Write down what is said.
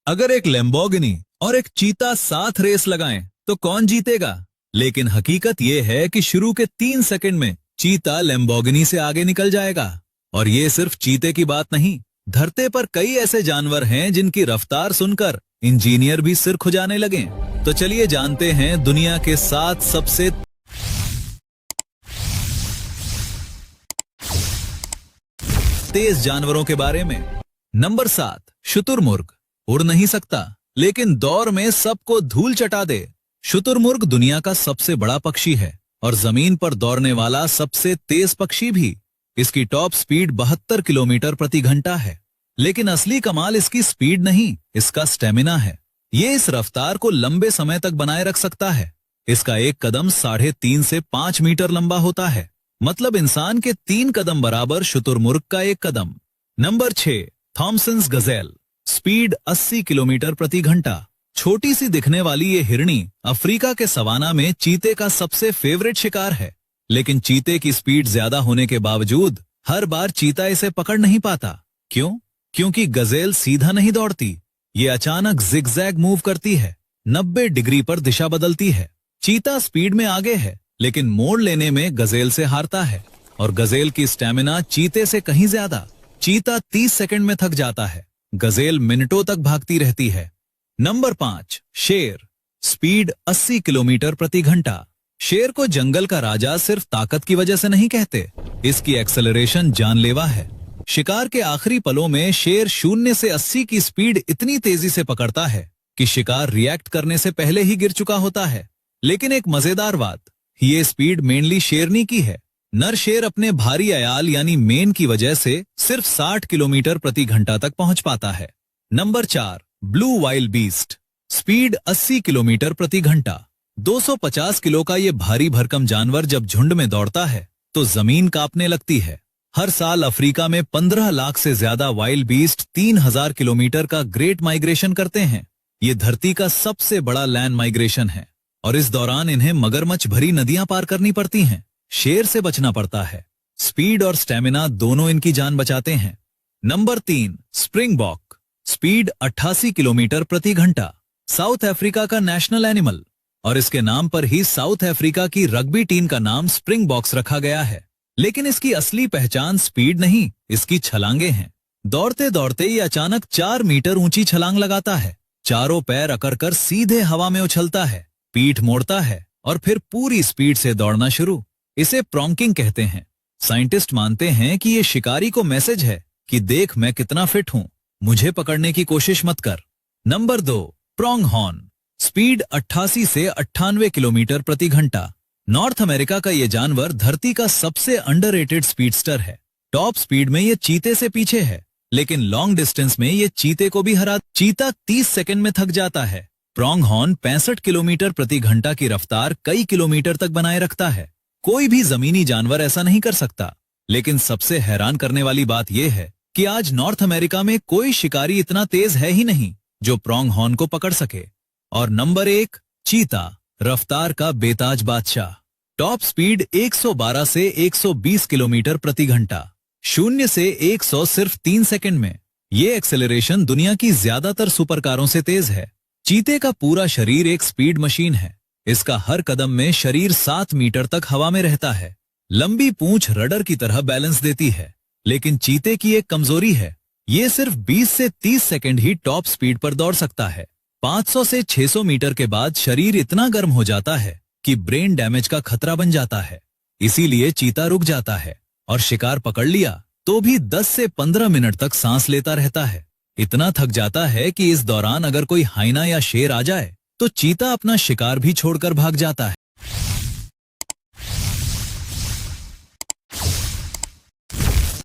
अगर एक लैम्बोर्गिनी और एक चीता साथ रेस लगाएं तो कौन जीतेगा? लेकिन हकीकत ये है कि शुरू के 3 सेकंड में चीता लैम्बोर्गिनी से आगे निकल जाएगा। और ये सिर्फ चीते की बात नहीं, धरती पर कई ऐसे जानवर हैं जिनकी रफ्तार सुनकर इंजीनियर भी सिर खुजाने लगे। तो चलिए जानते हैं दुनिया के 7 सबसे तेज जानवरों के बारे में। नंबर 7, शुतुरमुर्ग। उड़ नहीं सकता लेकिन दौड़ में सबको धूल चटा दे। शुतुरमुर्ग दुनिया का सबसे बड़ा पक्षी है और जमीन पर दौड़ने वाला सबसे तेज पक्षी भी। इसकी टॉप स्पीड 72 किलोमीटर प्रति घंटा है। लेकिन असली कमाल इसकी स्पीड नहीं, इसका स्टेमिना है। ये इस रफ्तार को लंबे समय तक बनाए रख सकता है। इसका एक कदम 3.5 से 5 मीटर लंबा होता है, मतलब इंसान के 3 कदम बराबर शुतुरमुर्ग का एक कदम। Number 6, Thomson's gazelle. Speed 80 kilometre प्रति घंटा। छोटी सी दिखने वाली ये हिरणी अफ्रीका के सवाना में चीते का सबसे फेवरेट शिकार है। लेकिन चीते की स्पीड ज्यादा होने के बावजूद हर बार चीता इसे पकड़ नहीं पाता। क्यों? क्योंकि गजेल सीधा नहीं दौड़ती, ये अचानक जिगजैग मूव करती है, 90 डिग्री पर दिशा बदलती है। चीता स्पीड में आगे है लेकिन मोड़ लेने में गजेल से हारता है और गजेल की स्टेमिना चीते से कहीं ज्यादा। चीता 30 सेकंड में थक जाता है, गजेल मिनटों तक भागती रहती है। नंबर 5, शेर। स्पीड 80 किलोमीटर प्रति घंटा। शेर को जंगल का राजा सिर्फ ताकत की वजह से नहीं कहते, इसकी एक्सेलरेशन जानलेवा है। शिकार के आखिरी पलों में शेर 0 से 80 की स्पीड इतनी तेजी से पकड़ता है कि शिकार रिएक्ट करने से पहले ही गिर चुका होता है। लेकिन एक मजेदार बात, ये स्पीड मेनली शेरनी की है। नर शेर अपने भारी अयाल यानी मेन की वजह से सिर्फ 60 किलोमीटर प्रति घंटा तक पहुंच पाता है। Number 4, blue wild beast. Speed 80 kilometre प्रति घंटा। 250 किलो का ये भारी भरकम जानवर जब झुंड में दौड़ता है तो जमीन कांपने लगती है। हर साल अफ्रीका में 15 लाख से ज्यादा वाइल्ड बीस्ट 3000 किलोमीटर का ग्रेट माइग्रेशन करते हैं। ये धरती का सबसे बड़ा लैंड माइग्रेशन है और इस दौरान इन्हें मगरमच्छ भरी नदियां पार करनी पड़ती हैं। शेर से बचना पड़ता है। स्पीड और स्टेमिना दोनों इनकी जान बचाते हैं। Number 3, springbok. स्पीड 88 किलोमीटर प्रति घंटा। साउथ अफ्रीका का नेशनल एनिमल और इसके नाम पर ही साउथ अफ्रीका की रग्बी टीम का नाम स्प्रिंगबॉक्स रखा गया है। लेकिन इसकी असली पहचान स्पीड नहीं, इसकी छलांगे हैं। दौड़ते दौड़ते ये अचानक 4 मीटर ऊंची छलांग लगाता है। चारों पैर अकड़कर सीधे हवा में उछलता है, पीठ मोड़ता है और फिर पूरी स्पीड से दौड़ना शुरू। इसे प्रॉन्किंग कहते हैं। साइंटिस्ट मानते हैं कि ये शिकारी को मैसेज है कि देख मैं कितना फिट हूं, मुझे पकड़ने की कोशिश मत कर। नंबर 2, प्रोंगहॉर्न। स्पीड 88 से 98 किलोमीटर प्रति घंटा। नॉर्थ अमेरिका का ये जानवर धरती का सबसे अंडररेटेड स्पीडस्टर है। टॉप स्पीड में ये चीते से पीछे है, लेकिन लॉन्ग डिस्टेंस में ये चीते को भी हरा। चीता 30 सेकंड में थक जाता है। प्रोंगहॉर्न 65 किलोमीटर प्रति घंटा की रफ्तार कई किलोमीटर तक बनाए रखता है। कोई भी जमीनी जानवर ऐसा नहीं कर सकता। लेकिन सबसे हैरान करने वाली बात यह है कि आज नॉर्थ अमेरिका में कोई शिकारी इतना तेज है ही नहीं जो प्रोंगहॉर्न को पकड़ सके। और नंबर 1, चीता, रफ्तार का बेताज बादशाह। टॉप स्पीड 112 से 120 किलोमीटर प्रति घंटा। 0 से 100 सिर्फ 3 सेकंड में। ये एक्सेलरेशन दुनिया की ज्यादातर सुपरकारों से तेज है। चीते का पूरा शरीर एक स्पीड मशीन है। इसका हर कदम में शरीर 7 मीटर तक हवा में रहता है। लंबी पूंछ रडर की तरह बैलेंस देती है। लेकिन चीते की एक कमजोरी है, ये सिर्फ 20 से 30 सेकंड ही टॉप स्पीड पर दौड़ सकता है। 500 से 600 मीटर के बाद शरीर इतना गर्म हो जाता है कि ब्रेन डैमेज का खतरा बन जाता है। इसीलिए चीता रुक जाता है और शिकार पकड़ लिया तो भी 10 से 15 मिनट तक सांस लेता रहता है। इतना थक जाता है कि इस दौरान अगर कोई हाइना या शेर आ जाए तो चीता अपना शिकार भी छोड़कर भाग जाता है।